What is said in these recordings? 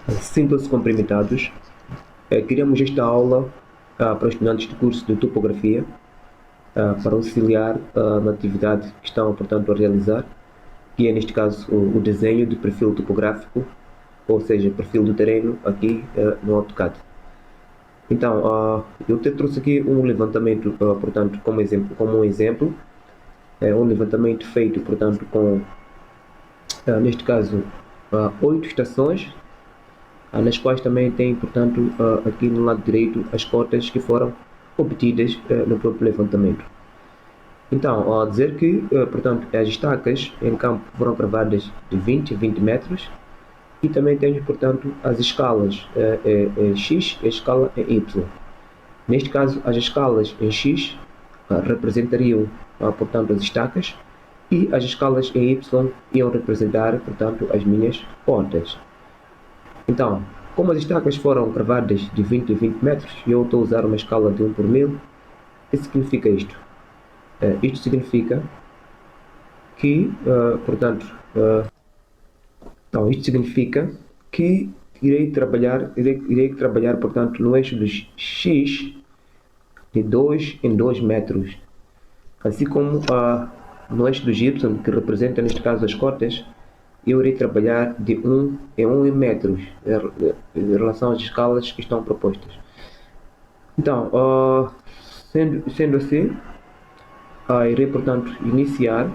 Sintam-se cumprimentados. Criamos esta aula para estudantes de curso de topografia, para auxiliar na atividade que estão, portanto, a realizar, que é, neste caso, o desenho de perfil topográfico, ou seja, perfil do terreno aqui no AutoCAD. Então, eu te trouxe aqui um levantamento, portanto, como um exemplo, um levantamento feito, portanto, com, neste caso, 8 estações, nas quais também tem, portanto, aqui no lado direito as cotas que foram obtidas no próprio levantamento. Então, a dizer que, portanto, as estacas em campo foram cravadas de 20 a 20 metros e também temos, portanto, as escalas X e a escala em Y. Neste caso, as escalas em X representariam, portanto, as estacas e as escalas em Y iam representar, portanto, as minhas portas. Então, como as estacas foram cravadas de 20 a 20 metros e eu estou a usar uma escala de 1 por 1000, o que significa isto? Isto significa que, portanto, isto significa que irei trabalhar, portanto, no eixo dos X de 2 em 2 metros, assim como no eixo dos Y, que representa neste caso as cotas, eu irei trabalhar de 1 em 1 metros em relação às escalas que estão propostas. Então, sendo assim, irei, portanto, iniciar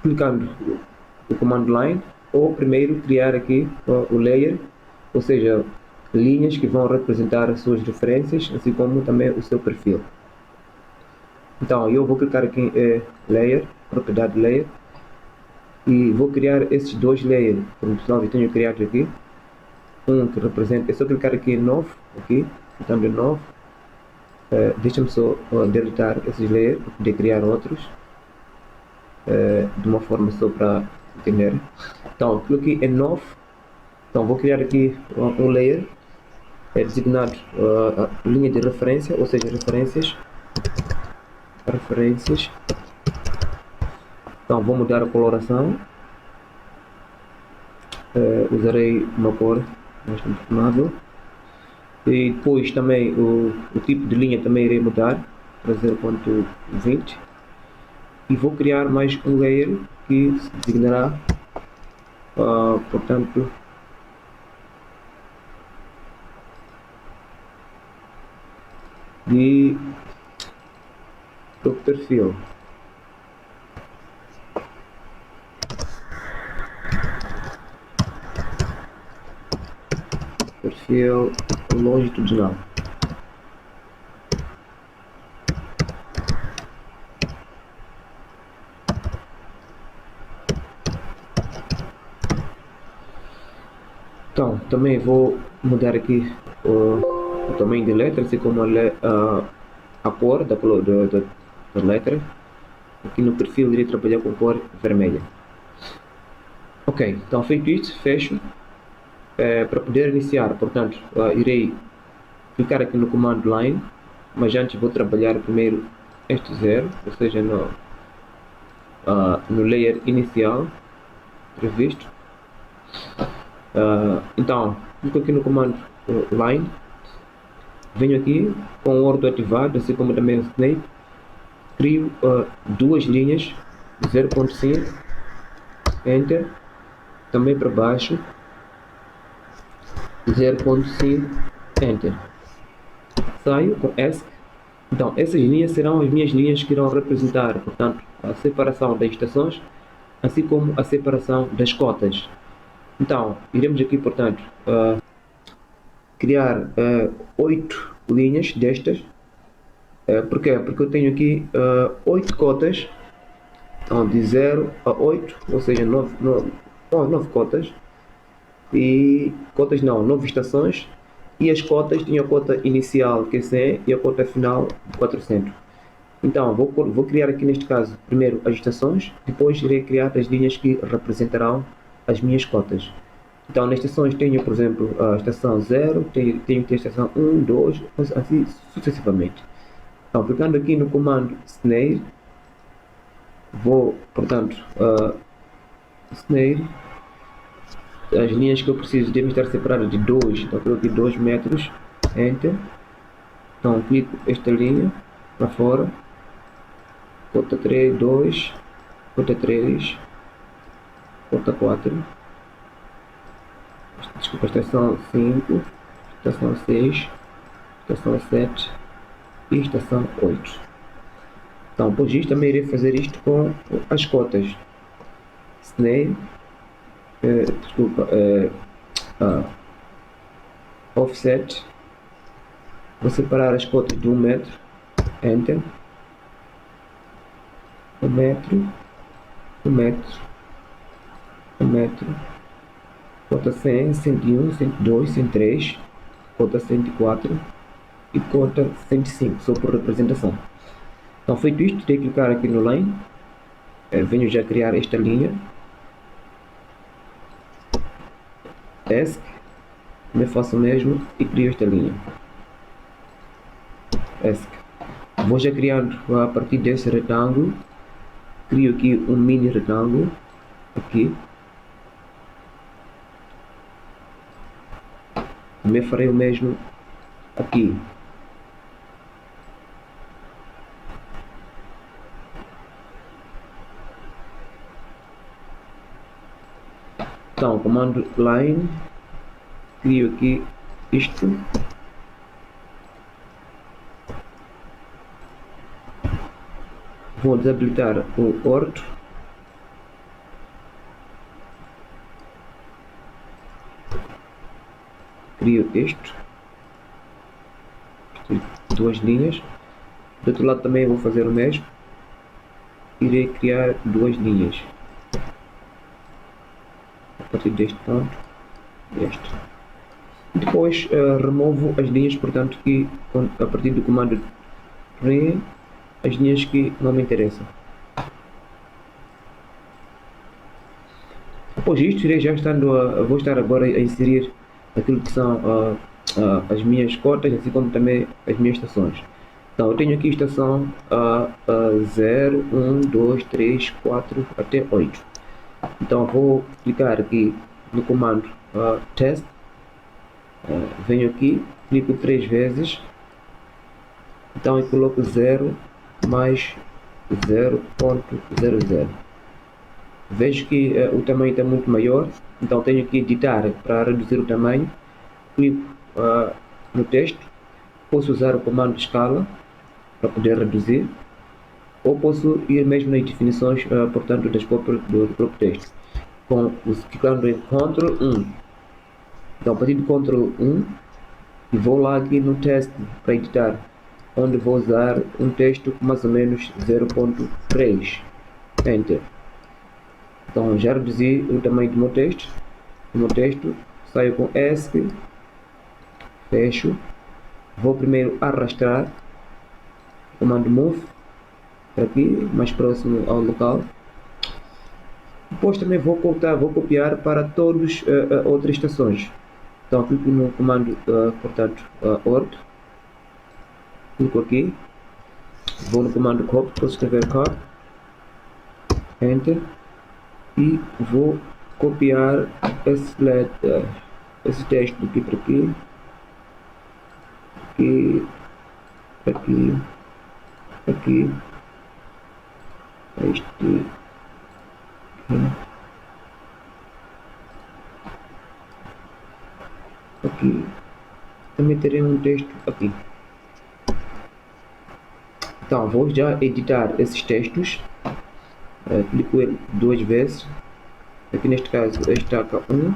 clicando o comando line, ou primeiro criar aqui o layer, ou seja, linhas que vão representar as suas referências, assim como também o seu perfil. Então, eu vou clicar aqui em layer, propriedade layer, e vou criar esses dois layers. Portanto, eu tenho criado aqui um que representa, é só clicar aqui em novo, aqui, então de novo, deixa-me só deletar esses layers para poder criar outros, de uma forma só para entender. Então, clique em novo, então vou criar aqui um layer, designado linha de referência, ou seja, referências. Então vou mudar a coloração, usarei uma cor mais confortável, e depois também o tipo de linha também irei mudar para 0.20, e vou criar mais um layer que se designará, portanto, de perfil. Perfil longitudinal. Então, também vou mudar aqui o tamanho da letra, assim como a cor da letra. Aqui no perfil irei trabalhar com cor vermelha. Ok, então feito isto, fecho. Para poder iniciar, portanto, irei clicar aqui no comando line, mas antes vou trabalhar primeiro este zero, ou seja, no layer inicial previsto. Então, clico aqui no comando line, venho aqui com o ordo ativado, assim como também o Snape, crio duas linhas, 0.5, enter, também para baixo, 0.5, enter, saio com ESC. Então, essas linhas serão as minhas linhas que irão representar, portanto, a separação das estações, assim como a separação das cotas. Então, iremos aqui, portanto, criar 8 linhas destas. Porquê? Porque eu tenho aqui 8 cotas, então de 0 a 8, ou seja, 9 cotas, e cotas não, 9 estações, e as cotas, tinha a cota inicial que é 100 e a cota final de 400. Então, vou criar aqui neste caso, primeiro as estações, depois irei criar as linhas que representarão as minhas cotas. Então, nas estações tenho, por exemplo, a estação 0, tenho que ter a estação 1, 2, assim sucessivamente. Então, clicando aqui no comando snare, vou, portanto, snare, as linhas que eu preciso devem estar separadas de 2, então coloco aqui 2 metros, enter, então clico esta linha para fora, cota 3, 2, cota 3, cota 4, desculpa, estação 5, estação 6, estação 7 e estação 8. Então, depois disto também irei fazer isto com as cotas. Snare, offset, vou separar as cotas de 1 metro, enter, 1 metro, 1 metro, 1 metro, cota 100, 101, 102, 103, cota 104 e cota 105, só por representação. Então, feito isto, irei clicar aqui no line, venho já criar esta linha, task, também faço o mesmo e crio esta linha, task. Vou já criando a partir desse retângulo, crio aqui um mini retângulo, aqui, também farei o mesmo aqui. Então, comando line, crio aqui isto, vou desabilitar o orto, crio isto, duas linhas, do outro lado também vou fazer o mesmo, irei criar duas linhas, a partir deste ponto, este. Depois removo as linhas, portanto, que a partir do comando trim, as linhas que não me interessam. Depois disto, vou estar agora a inserir aquilo que são as minhas cotas, assim como também as minhas estações. Então, eu tenho aqui estação 0, 1, 2, 3, 4 até 8. Então, vou clicar aqui no comando test, venho aqui, clico 3 vezes, então eu coloco 0 mais 0.00. Vejo que o tamanho está muito maior, então tenho que editar para reduzir o tamanho, clico no texto, posso usar o comando escala para poder reduzir, ou posso ir mesmo nas definições, portanto, do próprio texto, clicando em Ctrl 1. Então, a partir de Ctrl 1, vou lá aqui no teste para editar, onde vou usar um texto com mais ou menos 0.3, enter. Então, já reduzi o tamanho do meu texto, saio com ESC, fecho, vou primeiro arrastar, comando move, para aqui, mais próximo ao local. Depois também vou copiar para todas outras estações. Então, clico no comando, portanto, orto, clico aqui, vou no comando copy, posso escrever copy, enter, e vou copiar esse texto aqui para aqui, aqui, este aqui. Aqui também terei um texto aqui. Então, vou já editar esses textos, clico ele 2 vezes, aqui neste caso estaca 1,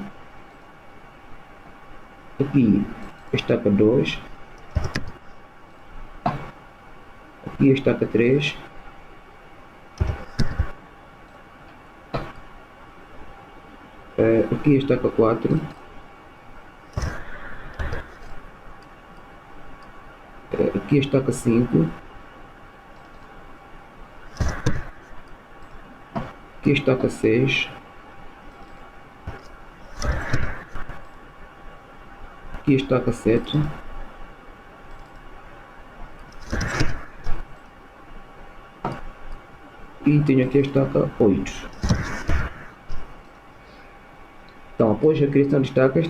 aqui estaca 2, aqui estaca 3, aqui estaca 4, aqui estaca 5, aqui estaca 6, aqui estaca 7, e tenho aqui a estaca 8. Então, após a criação de estacas,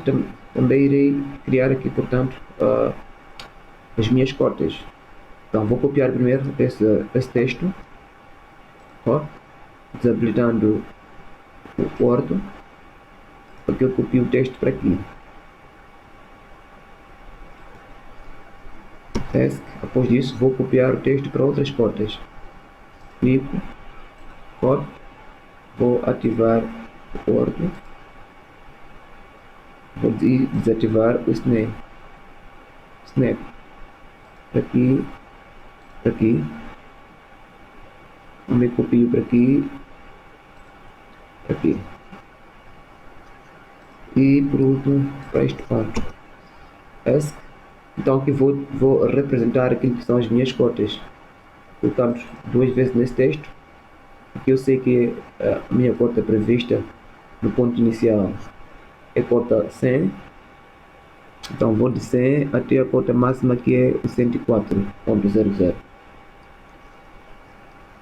também irei criar aqui, portanto, as minhas cotas. Então, vou copiar primeiro esse texto, ó, desabilitando o Word, porque eu copio o texto para aqui. Task. Após disso, vou copiar o texto para outras cotas. Clico, copy, vou ativar o Word, vou desativar o Snap. Para aqui, também copio para aqui, e por último para este ponto. Ask. Então aqui vou representar aquilo que são as minhas cotas. Colocamos duas vezes nesse texto, porque eu sei que a minha cota prevista no ponto inicial é cota 100. Então vou de 100 até a cota máxima, que é o 104.00.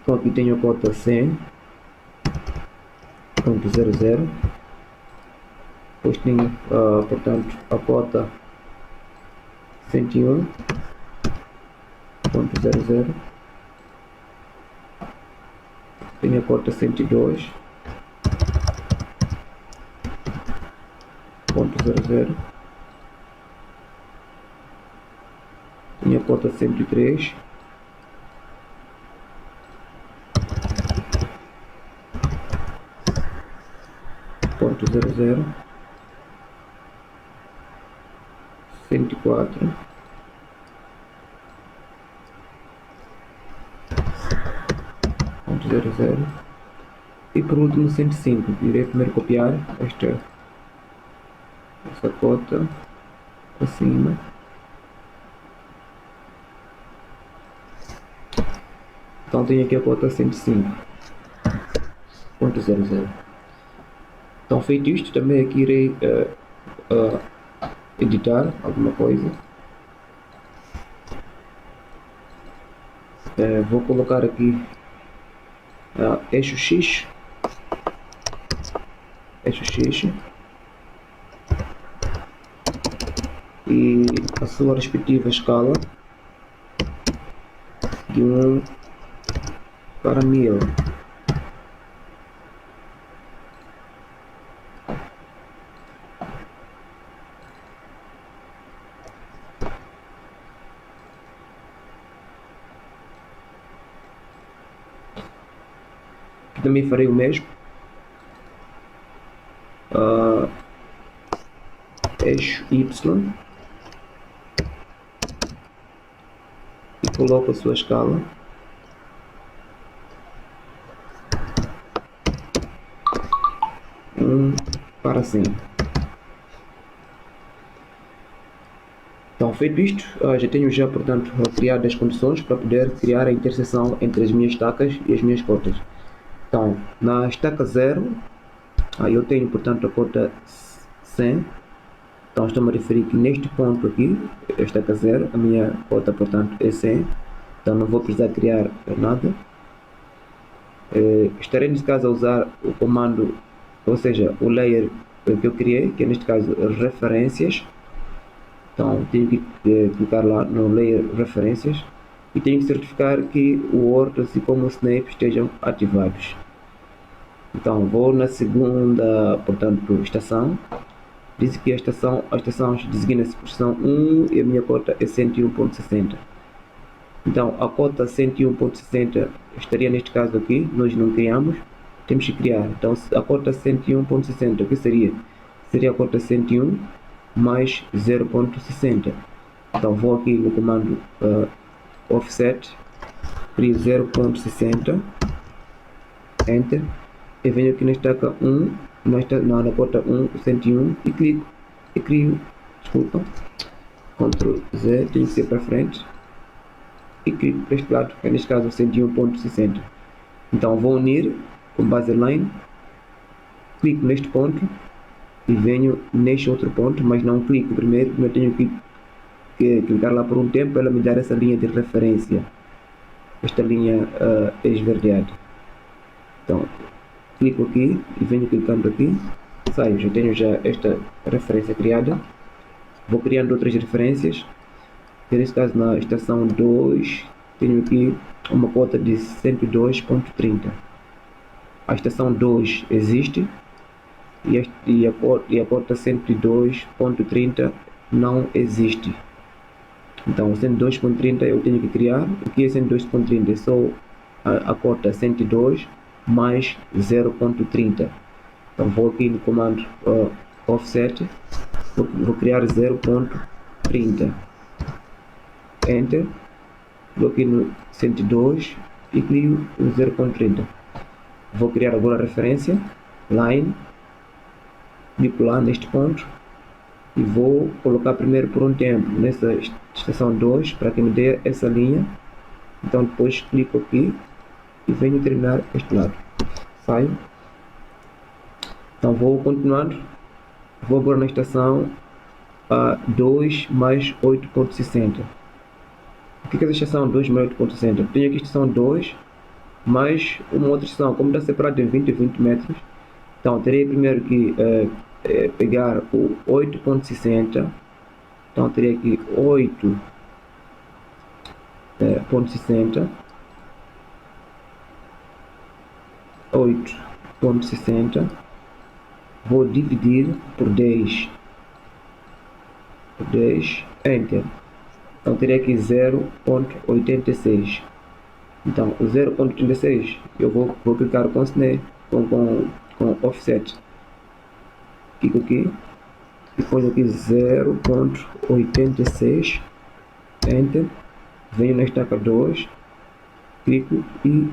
Então aqui tenho a cota 100.00. Depois tenho, portanto, a cota 101.00. Tenho a cota 102.00. Tenho a cota 103. Ponto 00. 104. Ponto 00. E por último 105. Irei primeiro copiar essa cota acima. Então tenho aqui a cota 105.00. Então, feito isto, também aqui irei editar alguma coisa. Vou colocar aqui eixo X, e a sua respectiva escala de 1 para 1000. Aqui também farei o mesmo. Eixo Y, e coloco a sua escala. Para 100. Então, feito isto, já tenho portanto criado as condições para poder criar a interseção entre as minhas estacas e as minhas cotas. Então, na estaca 0, eu tenho, portanto, a cota 100. Então, estou-me a referir que neste ponto aqui, a estaca 0, a minha cota, portanto, é 100. Então, não vou precisar criar nada. Estarei, neste caso, a usar o comando, ou seja, o layer que eu criei, que é, neste caso, referências. Então, tenho que clicar lá no layer referências e tenho que certificar que o Word, assim como o Snap, estejam ativados. Então, vou na segunda, portanto, estação. Diz que a estação designa-se por estação 1 e a minha cota é 101.60. Então, a cota 101.60 estaria neste caso aqui, nós não criamos, temos que criar. Então, a cota 101.60, o que seria? Seria a cota 101 mais 0.60. Então, vou aqui no comando offset, crio 0.60, enter, e venho aqui na estaca 1, na cota 1, 101, e clico, e crio, desculpa, Ctrl Z, tem que ser para frente, e clico para este lado, que é neste caso 101.60. Então, vou unir com base line, clico neste ponto, e venho neste outro ponto, mas não clico primeiro, eu tenho que clicar lá por um tempo para ela me dar essa linha de referência, esta linha esverdeada. Então, clico aqui e venho clicando aqui, Saio, já tenho esta referência criada. Vou criando outras referências. Nesse caso, na estação 2, tenho aqui uma cota de 102.30. A estação 2 existe e a cota 102.30 não existe. Então, 102.30 eu tenho que criar. O que é 102.30? É só a cota 102 mais 0.30. Então, vou aqui no comando offset, vou criar 0.30. Enter. Vou aqui no 102 e crio o 0.30. Vou criar agora a referência, line, clico lá neste ponto e vou colocar primeiro por um tempo nessa estação 2 para que me dê essa linha. Então depois clico aqui e venho terminar este lado. Saio. Então vou continuando. Vou agora na estação 2 mais 8.60. O que é a estação 2 mais 8.60? Tenho aqui a estação 2 mais uma outra estação, como está separado em 20 e 20 metros. Então terei primeiro que pegar o 8.60. Então terei aqui 8.60. 8.60. Vou dividir por 10. Enter. Então terei aqui 0.86. Então o 0.86 eu vou clicar com snare, com offset. Clico aqui e ponho aqui 0.86. Enter. Venho na estaca 2, clico e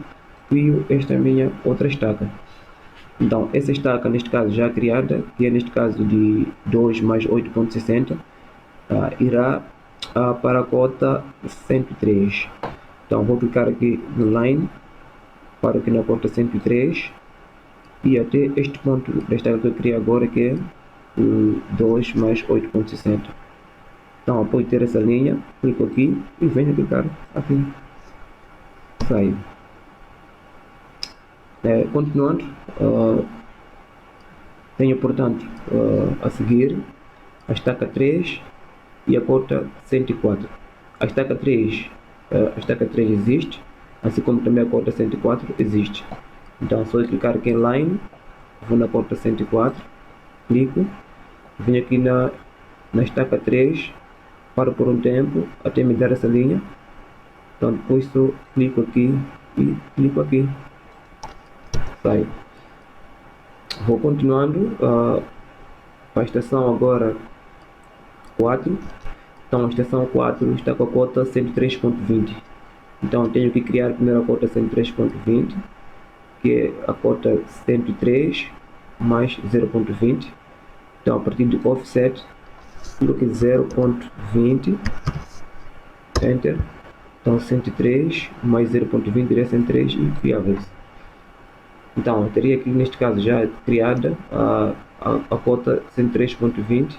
crio esta minha outra estaca. Então essa estaca neste caso já criada, que é neste caso de 2 mais 8.60, irá para a cota 103. Então vou clicar aqui no line, para aqui na cota 103 e até este ponto da estaca que eu criei agora, que é o 2 mais 8.60. Então após ter essa linha, clico aqui e venho clicar aqui. Saio. Continuando, tenho portanto a seguir a estaca 3 e a cota 104. A estaca 3 existe, assim como também a cota 104 existe. Então só clicar aqui em line, vou na cota 104, clico, venho aqui na estaca 3, paro por um tempo até me dar essa linha. Então depois só clico aqui e clico aqui. Saio. Vou continuando para a estação agora 4. Então a estação 4 está com a cota 103.20. Então tenho que criar primeiro a cota 103.20, que é a cota 103 mais 0.20. Então a partir do offset, clico aqui 0.20, enter. Então 103 mais 0.20 é 103 e criáveis. Então eu teria aqui neste caso já criada a cota 103.20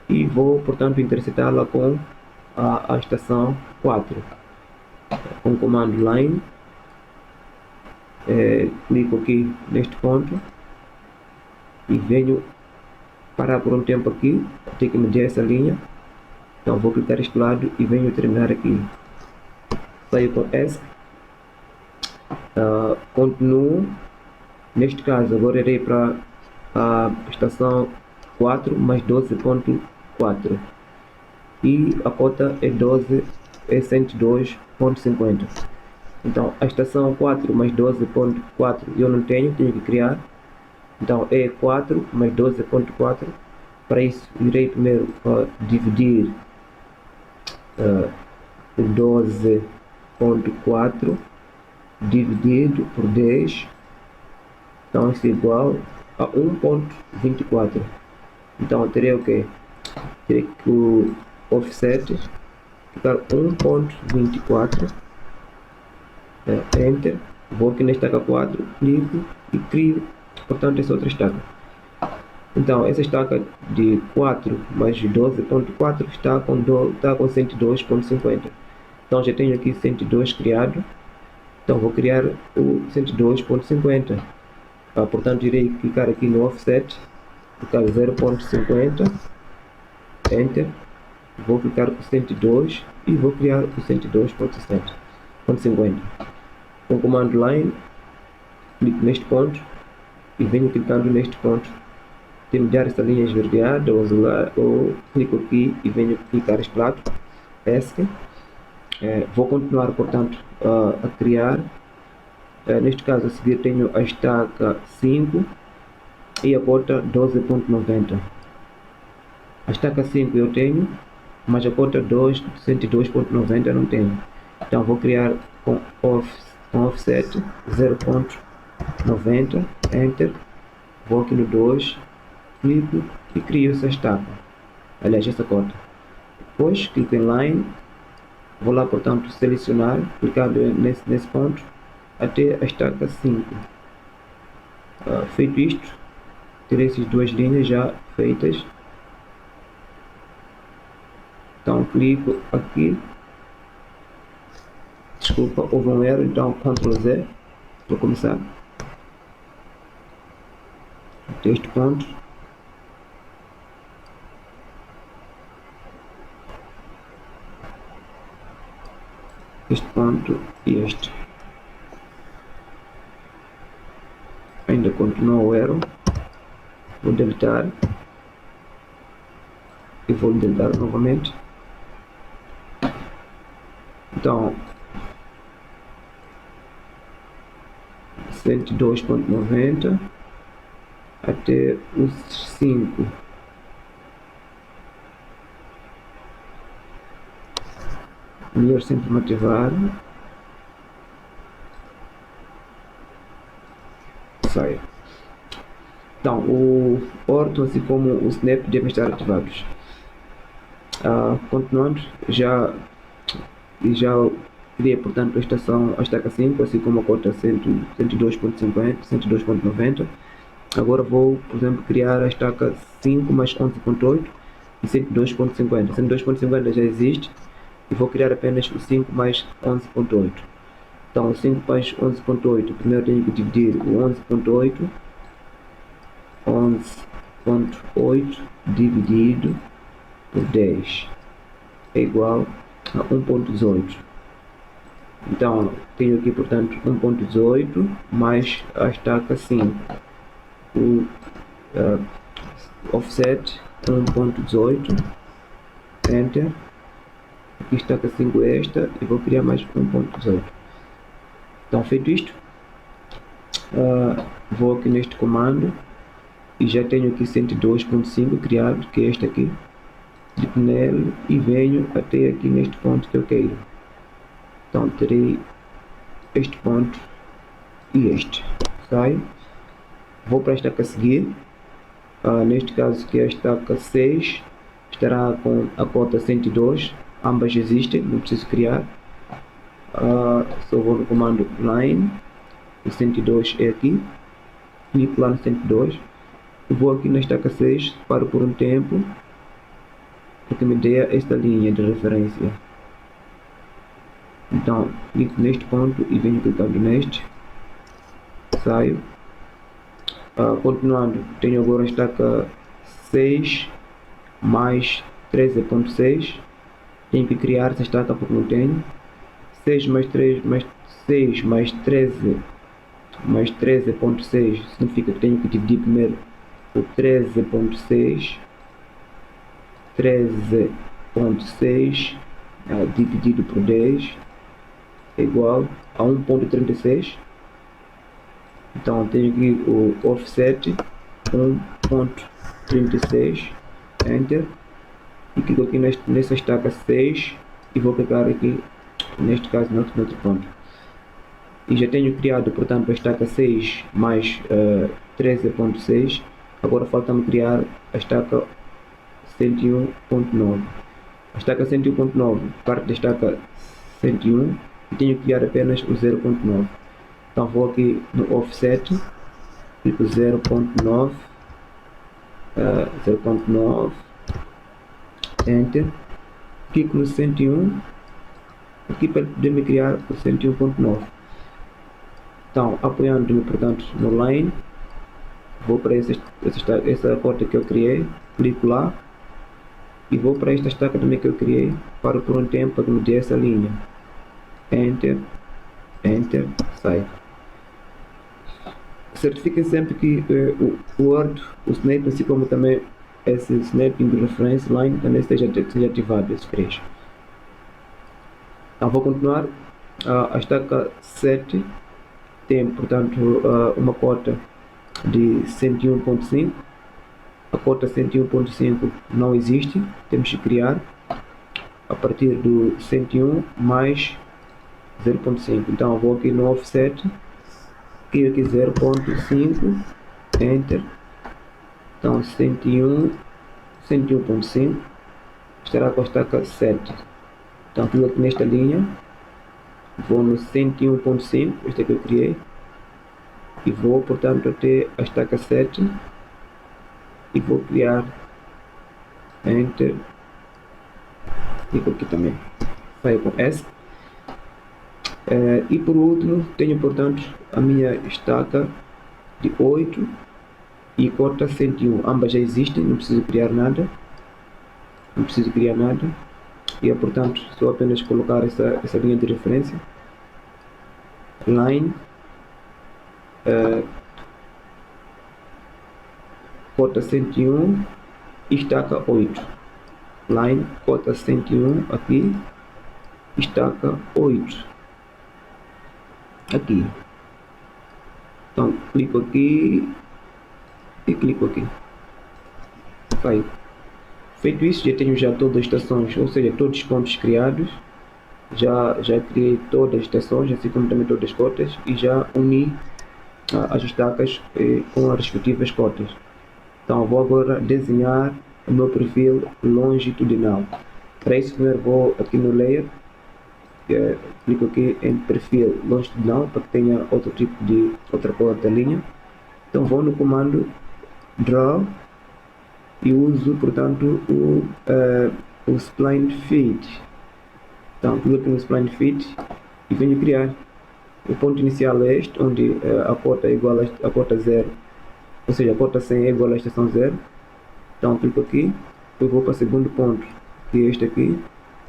e vou portanto interceptá-la com a estação 4 com o comando line. Clico aqui neste ponto e venho parar por um tempo aqui até que me dê essa linha. Então vou clicar este lado e venho terminar aqui. Saio com ESC, continuo. Neste caso agora irei para a estação 4 mais 12.4 e a cota é 102.50. Então a estação 4 mais 12.4 eu não tenho que criar. Então é 4 mais 12.4. Para isso irei primeiro dividir 12.4 dividido por 10. Então isso é igual a 1.24. Então eu terei o que? Terei que o offset ficar 1.24. Enter. Vou aqui na estaca 4, clico e crio portanto essa outra estaca. Então essa estaca de 4 mais 12.4 está com 102.50. Então já tenho aqui 102 criado. Então vou criar o 102.50. Portanto irei clicar aqui no offset, clicar 0.50, Enter, vou clicar o 102 e vou criar o 102.50. Com o comando line, clico neste ponto e venho clicando neste ponto. Intermediar esta linha esverdeada ou azulada, ou clico aqui e venho clicar este lado, ESC. Vou continuar, portanto, a criar. Neste caso, a seguir tenho a estaca 5 e a cota 12.90. A estaca 5 eu tenho, mas a cota 102.90 não tenho. Então vou criar com offset 0.90, Enter, vou aqui no 2, clico e crio essa estaca, aliás essa cota. Depois clico em line, vou lá, portanto, selecionar, clicar nesse ponto até a estaca 5. Feito isto, terei essas duas linhas já feitas. Então clico aqui, desculpa, houve um erro, então Ctrl Z, vou começar até este ponto. Este ponto e este. Ainda continua o erro, vou deletar e vou deletar novamente. Então 102.90 até os 5. Melhor sempre motivar. Sai. Então o orto assim como o snap devem estar ativados. Continuando, já criei, portanto, a estaca 5, assim como a cota 102.50, 102.90. Agora vou, por exemplo, criar a estaca 5 mais 11.8 e 102.50. 102.50 já existe e vou criar apenas o 5 mais 11.8. Então, o 5 mais 11.8, primeiro tenho que dividir o 11.8 dividido por 10 é igual a 1.18. Então tenho aqui, portanto, 1.18 mais a estaca 5, o offset 1.18, Enter, aqui estaca 5 esta e vou criar mais 1.18. Então feito isto, vou aqui neste comando e já tenho aqui 102.5 criado, que é este aqui. Clico nele e venho até aqui neste ponto que eu quero. Então terei este ponto e este. Saio, vou para a estaca a seguir. Neste caso, que é a estaca 6, estará com a cota 102. Ambas existem, não preciso criar. Só vou no comando line, o 102 é aqui. Clico lá no 102. Vou aqui na estaca 6, paro por um tempo, porque me dê esta linha de referência. Então clico neste ponto e venho clicando neste, saio. Continuando, tenho agora a estaca 6 mais 13.6. Tenho que criar essa estaca porque não tenho. 6 mais 3 mais 6 mais 13 mais 13.6 significa que tenho que dividir primeiro o 13.6 dividido por 10 é igual a 1.36. Então tenho aqui o offset 1.36, Enter, e clico aqui nessa estaca 6 e vou clicar aqui, neste caso, no outro ponto. E já tenho criado, portanto, a estaca 6 mais 13.6. Agora falta-me criar a estaca 101.9. A estaca 101.9 parte da estaca 101 e tenho que criar apenas o 0.9. Então vou aqui no offset, clico 0.9, Enter, clico no 101, aqui para poder me criar o 101.9. Então apoiando-me, portanto, no line, vou para essa porta que eu criei, clico lá e vou para esta estaca também que eu criei, paro por um tempo para que me dê essa linha, Enter, Enter, sai. Certifiquem sempre que o Word, o Snap, assim como também esse Snapping Reference Line também seja ativado, esses três. Então vou continuar. A estaca 7 tem, portanto, uma cota de 101.5. A cota 101.5 não existe, temos que criar a partir do 101 mais 0.5. Então eu vou aqui no offset, crio aqui 0.5, Enter. Então 101.5 estará com a estaca 7. Então clico aqui nesta linha, vou no 101.5, este que eu criei, e vou, portanto, até a estaca 7 e vou criar, Enter, clico aqui também, saio com S. E por último tenho, portanto, a minha estaca de 8 e cota 101, ambas já existem, não preciso criar nada, e é, portanto, só apenas colocar essa linha de referência, line, cota 101 e estaca 8, line, cota 101 aqui, estaca 8 aqui. Então clico aqui e clico aqui, sai. Feito isso, já tenho todas as estações, ou seja, todos os pontos criados, já criei todas as estações, assim como também todas as cotas, e já uni as estacas com as respectivas cotas. Então vou agora desenhar o meu perfil longitudinal. Para isso primeiro vou aqui no Layer, clico aqui em perfil longitudinal para que tenha outro tipo de outra cor da linha. Então vou no comando Draw e uso, portanto, o Spline Fit. Então clico aqui no Spline Fit e venho criar. O ponto inicial é este, onde a cota é igual a cota 0, ou seja, a cota 100 é igual à estação 0. Então clico aqui, eu vou para o segundo ponto, que é este aqui,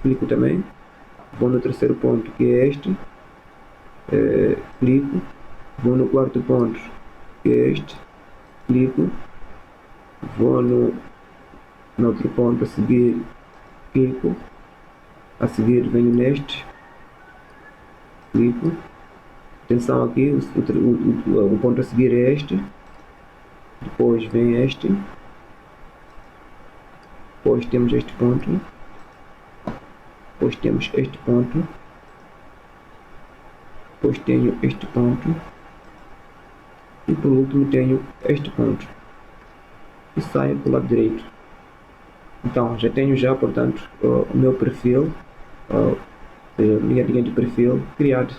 clico também, vou no terceiro ponto, que é este, clico, vou no quarto ponto, que é este, clico, vou no outro ponto a seguir, clico, a seguir venho neste, clico. Atenção aqui, o ponto a seguir é este, depois vem este, depois temos este ponto, depois temos este ponto, depois tenho este ponto e por último tenho este ponto e saio para o lado direito. Então já tenho portanto, o meu perfil, a minha linha de perfil criado.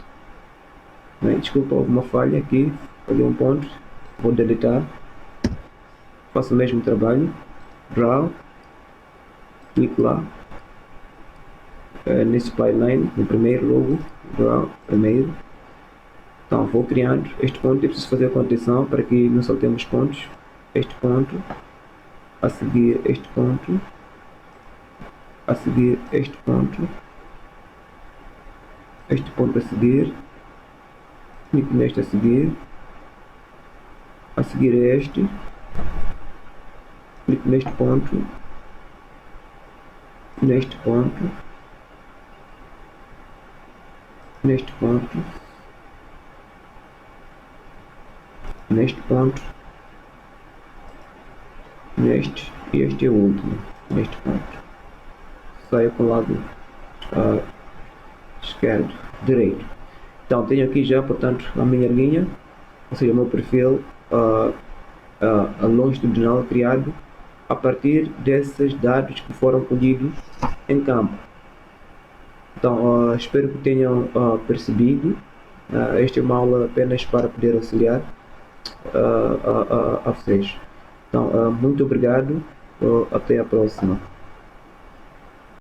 Desculpa, houve uma falha aqui, falhei um ponto, vou deletar, faço o mesmo trabalho, Draw, clico lá, nesse Spline, no primeiro logo, Draw, primeiro. Então vou criando este ponto, eu preciso fazer a condição para que não saltemos pontos, este ponto, a seguir este ponto, a seguir este ponto a seguir, clico neste a seguir este, clico neste ponto, neste ponto, neste ponto, neste ponto, neste, e este é o último, neste ponto. Saio para o lado esquerdo, direito. Então tenho aqui já, portanto, a minha linha, ou seja, o meu perfil longitudinal criado a partir desses dados que foram colhidos em campo. Então espero que tenham percebido. Esta é uma aula apenas para poder auxiliar a vocês. Então muito obrigado, até a próxima.